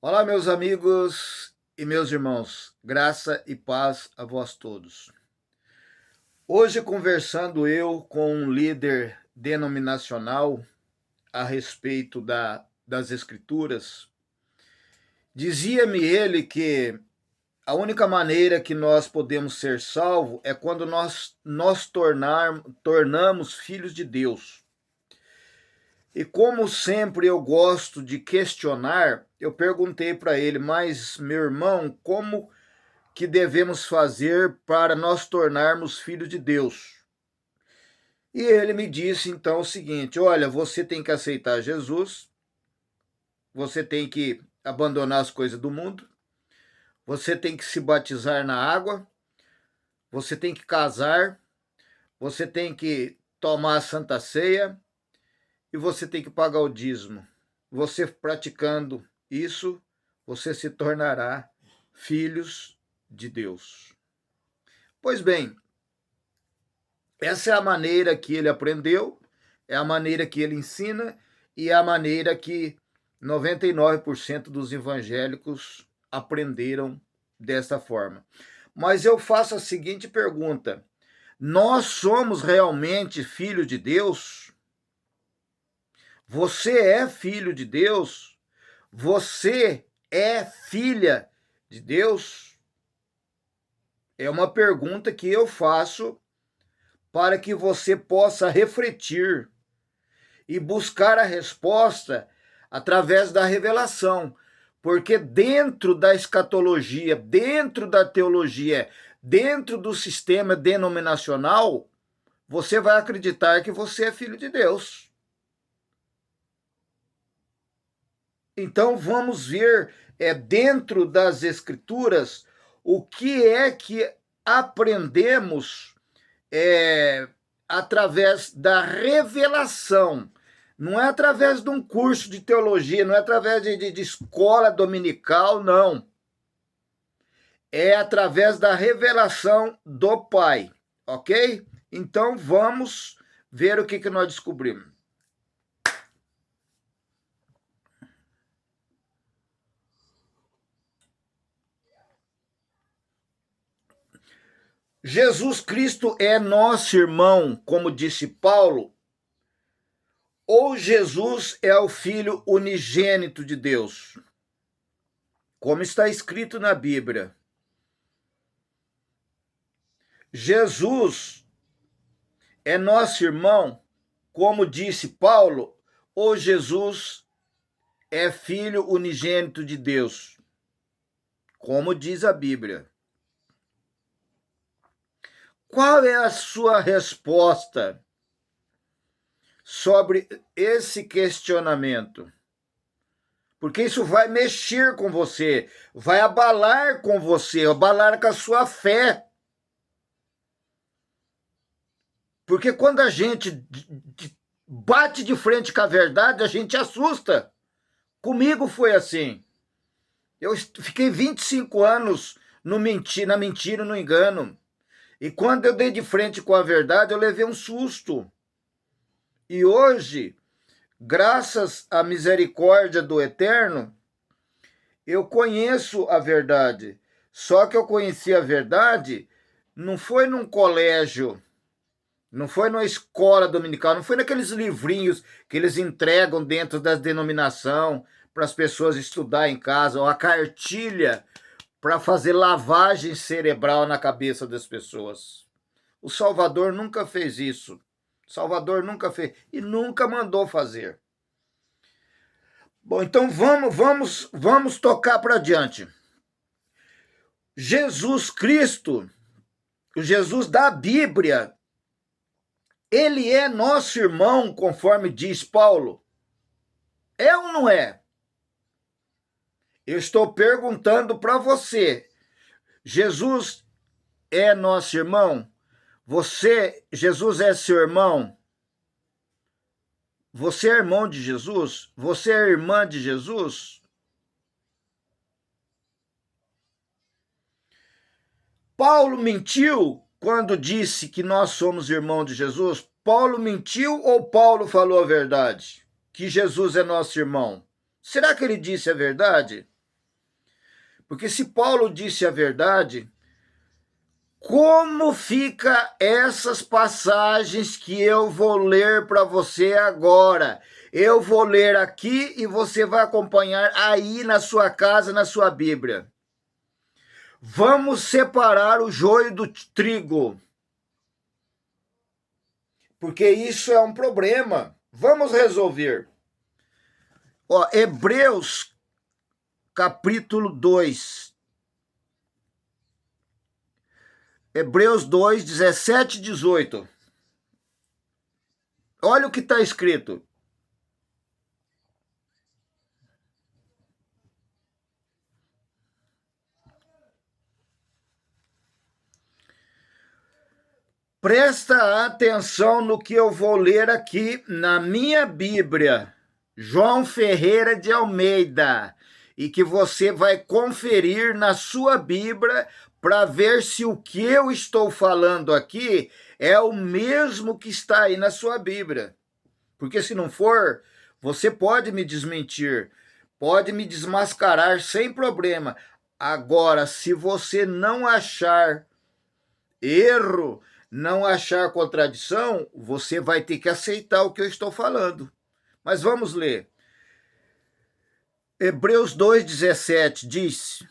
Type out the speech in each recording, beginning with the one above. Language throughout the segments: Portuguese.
Olá, meus amigos e meus irmãos, graça e paz a vós todos. Hoje, conversando eu com um líder denominacional a respeito das Escrituras, dizia-me ele que a única maneira que nós podemos ser salvos é quando nós tornamos filhos de Deus. E como sempre eu gosto de questionar, eu perguntei para ele, mas meu irmão, como que devemos fazer para nós tornarmos filhos de Deus? E ele me disse então o seguinte: olha, você tem que aceitar Jesus, você tem que abandonar as coisas do mundo, você tem que se batizar na água, você tem que casar, você tem que tomar a Santa Ceia e você tem que pagar o dízimo. Você praticando isso, você se tornará filhos de Deus. Pois bem, essa é a maneira que ele aprendeu, é a maneira que ele ensina e é a maneira que 99% dos evangélicos aprenderam dessa forma. Mas eu faço a seguinte pergunta: nós somos realmente filhos de Deus? Você é filho de Deus? Você é filha de Deus? É uma pergunta que eu faço para que você possa refletir e buscar a resposta através da revelação. Porque dentro da escatologia, dentro da teologia, dentro do sistema denominacional, você vai acreditar que você é filho de Deus. Então vamos ver dentro das Escrituras o que é que aprendemos através da revelação. Não é através de um curso de teologia, não é através de escola dominical, não. É através da revelação do Pai, ok? Então vamos ver o que nós descobrimos. Jesus Cristo é nosso irmão, como disse Paulo, ou Jesus é o Filho unigênito de Deus, como está escrito na Bíblia. Jesus é nosso irmão, como disse Paulo, ou Jesus é Filho unigênito de Deus, como diz a Bíblia. Qual é a sua resposta sobre esse questionamento? Porque isso vai mexer com você, vai abalar com você, abalar com a sua fé. Porque quando a gente bate de frente com a verdade, a gente assusta. Comigo foi assim. Eu fiquei 25 anos na mentira, no engano. E quando eu dei de frente com a verdade, eu levei um susto. E hoje, graças à misericórdia do Eterno, eu conheço a verdade. Só que eu conheci a verdade não foi num colégio, não foi numa escola dominical, não foi naqueles livrinhos que eles entregam dentro da denominação para as pessoas estudar em casa, ou a cartilha para fazer lavagem cerebral na cabeça das pessoas. O Salvador nunca fez isso. O Salvador nunca fez e nunca mandou fazer. Bom, então vamos tocar para diante. Jesus Cristo, o Jesus da Bíblia, ele é nosso irmão, conforme diz Paulo. É ou não é? Eu estou perguntando para você. Jesus é nosso irmão? Jesus é seu irmão? Você é irmão de Jesus? Você é irmã de Jesus? Paulo mentiu quando disse que nós somos irmãos de Jesus? Paulo mentiu ou Paulo falou a verdade? Que Jesus é nosso irmão? Será que ele disse a verdade? Porque se Paulo disse a verdade, como fica essas passagens que eu vou ler para você agora? Eu vou ler aqui e você vai acompanhar aí na sua casa, na sua Bíblia. Vamos separar o joio do trigo. Porque isso é um problema. Vamos resolver. Ó, Hebreus, capítulo 2. Hebreus 2, 17 e 18. Olha o que está escrito. Presta atenção no que eu vou ler aqui na minha Bíblia, João Ferreira de Almeida, e que você vai conferir na sua Bíblia para ver se o que eu estou falando aqui é o mesmo que está aí na sua Bíblia. Porque se não for, você pode me desmentir, pode me desmascarar sem problema. Agora, se você não achar erro, não achar contradição, você vai ter que aceitar o que eu estou falando. Mas vamos ler. Hebreus 2,17 diz: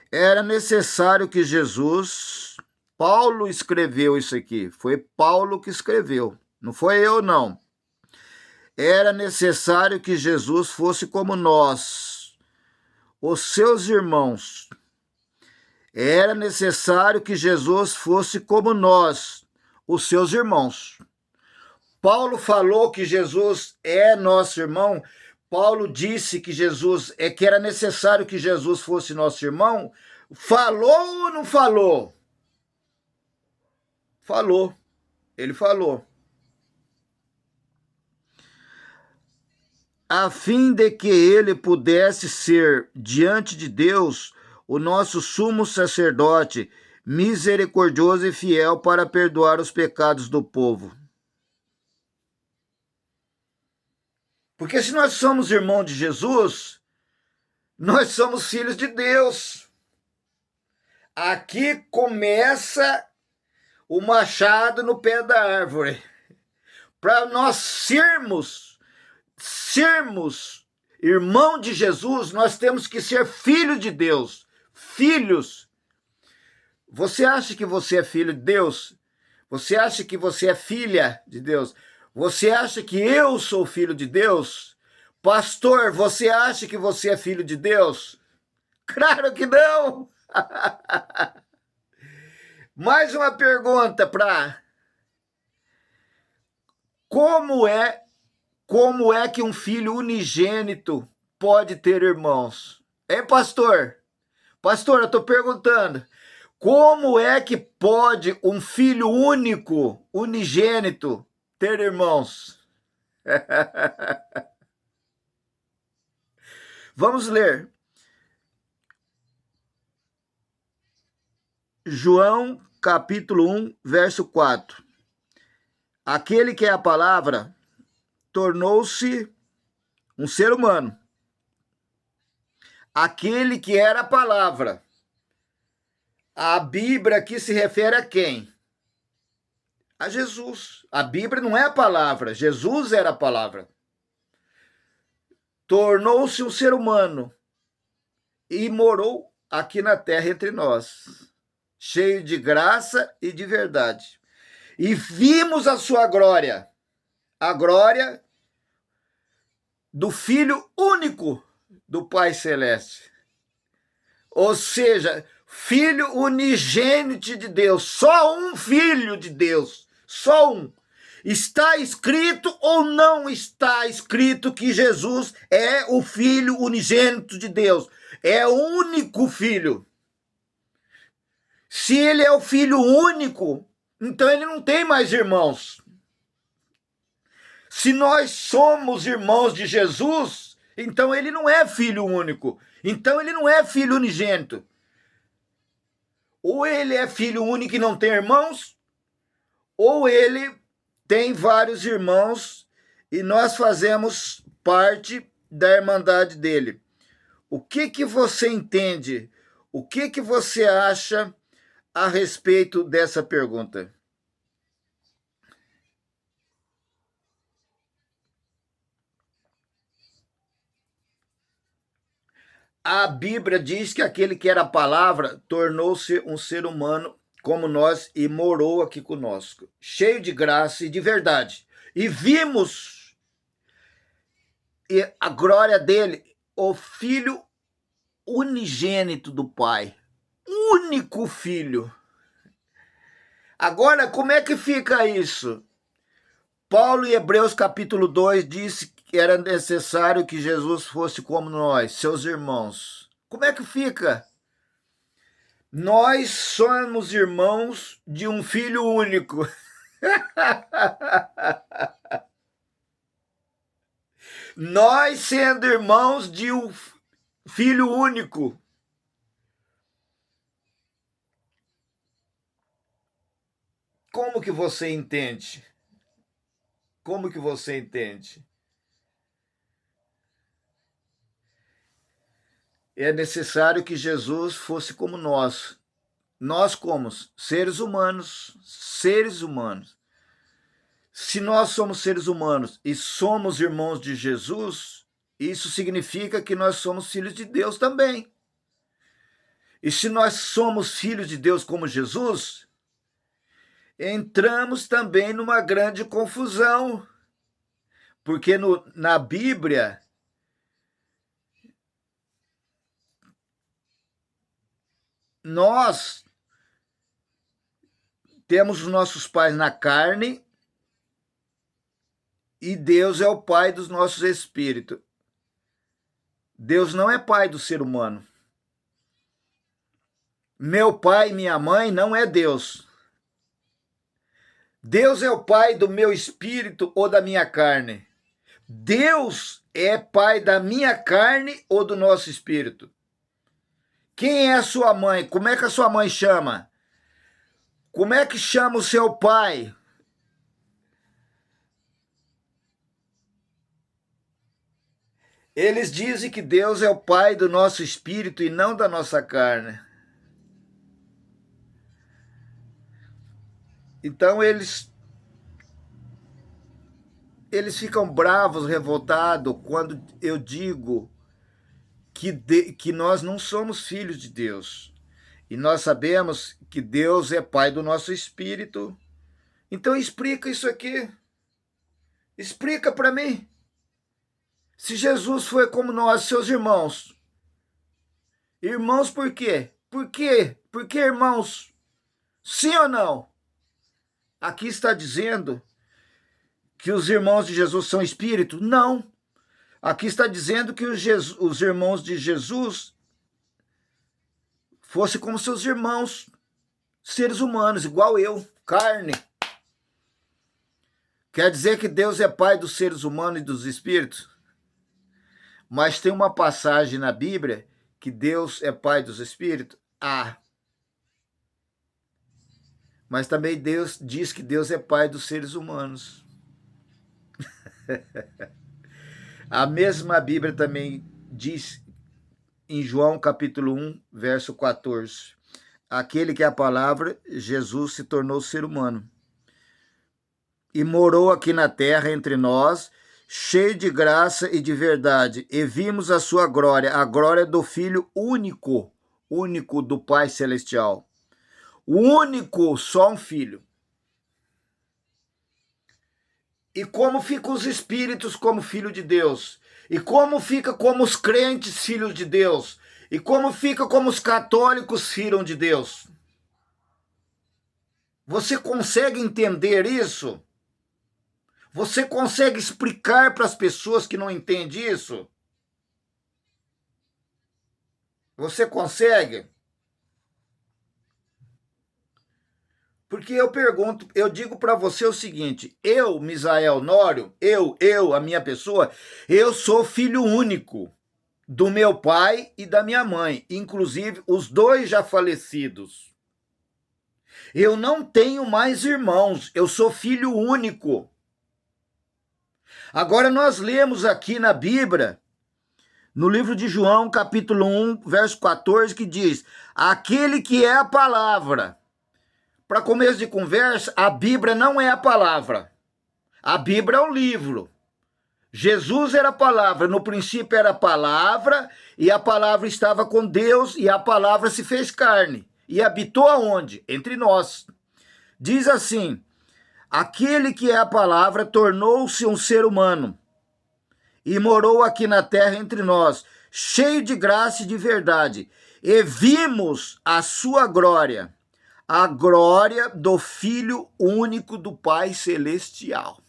era necessário que Jesus... Paulo escreveu isso aqui, foi Paulo que escreveu, não foi eu não. Era necessário que Jesus fosse como nós, os seus irmãos. Era necessário que Jesus fosse como nós, os seus irmãos. Paulo falou que Jesus é nosso irmão. Paulo disse que que era necessário que Jesus fosse nosso irmão. Falou ou não falou? Falou. Ele falou. A fim de que ele pudesse ser diante de Deus o nosso sumo sacerdote, misericordioso e fiel para perdoar os pecados do povo. Porque se nós somos irmãos de Jesus, nós somos filhos de Deus. Aqui começa o machado no pé da árvore. Para nós sermos irmão de Jesus, nós temos que ser filho de Deus. Filhos. Você acha que você é filho de Deus? Você acha que você é filha de Deus? Você acha que eu sou filho de Deus? Pastor, você acha que você é filho de Deus? Claro que não! Mais uma pergunta para... Como é que um filho unigênito pode ter irmãos? Hein, pastor? Pastor, eu estou perguntando. Como é que pode um filho único, unigênito, ter irmãos? Vamos ler. João, capítulo 1, verso 4. Aquele que é a palavra tornou-se um ser humano. Aquele que era a palavra. A Bíblia aqui se refere a quem? A Jesus. A Bíblia não é a palavra, Jesus era a palavra. Tornou-se um ser humano e morou aqui na terra entre nós, cheio de graça e de verdade. E vimos a sua glória, a glória do Filho único do Pai Celeste. Ou seja, Filho unigênito de Deus, só um Filho de Deus, só um. Está escrito ou não está escrito que Jesus é o Filho unigênito de Deus? É o único Filho. Se ele é o Filho único, então ele não tem mais irmãos. Se nós somos irmãos de Jesus, então ele não é Filho único. Então ele não é Filho unigênito. Ou ele é filho único e não tem irmãos, ou ele tem vários irmãos e nós fazemos parte da irmandade dele. O que você entende? O que você acha a respeito dessa pergunta? A Bíblia diz que aquele que era a palavra tornou-se um ser humano como nós e morou aqui conosco, cheio de graça e de verdade. E vimos a glória dele, o Filho unigênito do Pai, único Filho. Agora, como é que fica isso? Paulo, em Hebreus capítulo 2, disse que era necessário que Jesus fosse como nós, seus irmãos. Como é que fica? Nós somos irmãos de um filho único. Nós sendo irmãos de um filho único. Como que você entende? Como que você entende? É necessário que Jesus fosse como nós. Nós como seres humanos, seres humanos. Se nós somos seres humanos e somos irmãos de Jesus, isso significa que nós somos filhos de Deus também. E se nós somos filhos de Deus como Jesus, entramos também numa grande confusão. Porque na Bíblia, nós temos os nossos pais na carne e Deus é o pai dos nossos espíritos. Deus não é pai do ser humano. Meu pai e minha mãe não é Deus. Deus é o pai do meu espírito ou da minha carne. Deus é pai da minha carne ou do nosso espírito. Quem é a sua mãe? Como é que a sua mãe chama? Como é que chama o seu pai? Eles dizem que Deus é o pai do nosso espírito e não da nossa carne. Então eles ficam bravos, revoltados, quando eu digo que nós não somos filhos de Deus. E nós sabemos que Deus é pai do nosso espírito. Então explica isso aqui. Explica para mim. Se Jesus foi como nós, seus irmãos. Irmãos por quê? Por quê? Por que irmãos? Sim ou não? Aqui está dizendo que os irmãos de Jesus são espírito? Não. Aqui está dizendo que os irmãos de Jesus fossem como seus irmãos, seres humanos, igual eu, carne. Quer dizer que Deus é pai dos seres humanos e dos espíritos? Mas tem uma passagem na Bíblia que Deus é pai dos espíritos? Mas também Deus diz que Deus é pai dos seres humanos. A mesma Bíblia também diz em João capítulo 1, verso 14. Aquele que é a palavra, Jesus se tornou ser humano. E morou aqui na terra entre nós, cheio de graça e de verdade. E vimos a sua glória, a glória do Filho único, único do Pai Celestial. O único, só um Filho. E como ficam os espíritos como filho de Deus? E como fica como os crentes filhos de Deus? E como fica como os católicos filhos de Deus? Você consegue entender isso? Você consegue explicar para as pessoas que não entendem isso? Você consegue? Porque eu pergunto, eu digo para você o seguinte, eu, Misael Nório, a minha pessoa, eu sou filho único do meu pai e da minha mãe, inclusive os dois já falecidos. Eu não tenho mais irmãos, eu sou filho único. Agora nós lemos aqui na Bíblia no livro de João, capítulo 1, verso 14, que diz: aquele que é a palavra. Para começo de conversa, a Bíblia não é a palavra. A Bíblia é um livro. Jesus era a palavra, no princípio era a palavra, e a palavra estava com Deus, e a palavra se fez carne. E habitou aonde? Entre nós. Diz assim: aquele que é a palavra tornou-se um ser humano e morou aqui na terra entre nós, cheio de graça e de verdade. E vimos a sua glória, a glória do Filho único do Pai Celestial.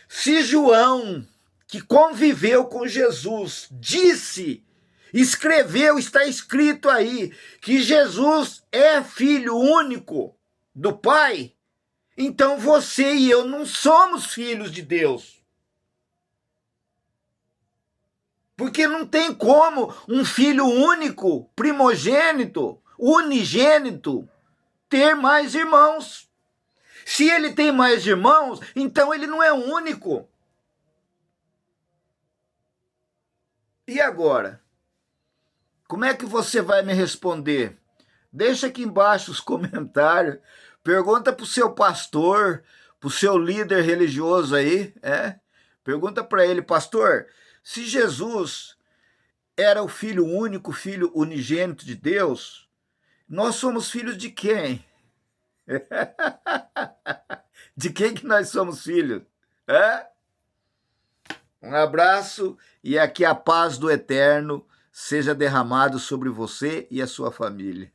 Se João, que conviveu com Jesus, disse, escreveu, está escrito aí, que Jesus é Filho único do Pai, então você e eu não somos filhos de Deus. Porque não tem como um filho único, primogênito, unigênito, ter mais irmãos. Se ele tem mais irmãos, então ele não é único. E agora? Como é que você vai me responder? Deixa aqui embaixo os comentários. Pergunta para o seu pastor, para o seu líder religioso aí. Pergunta para ele, pastor, se Jesus era o filho único, filho unigênito de Deus, nós somos filhos de quem? De quem que nós somos filhos? Um abraço e aqui a paz do Eterno seja derramado sobre você e a sua família.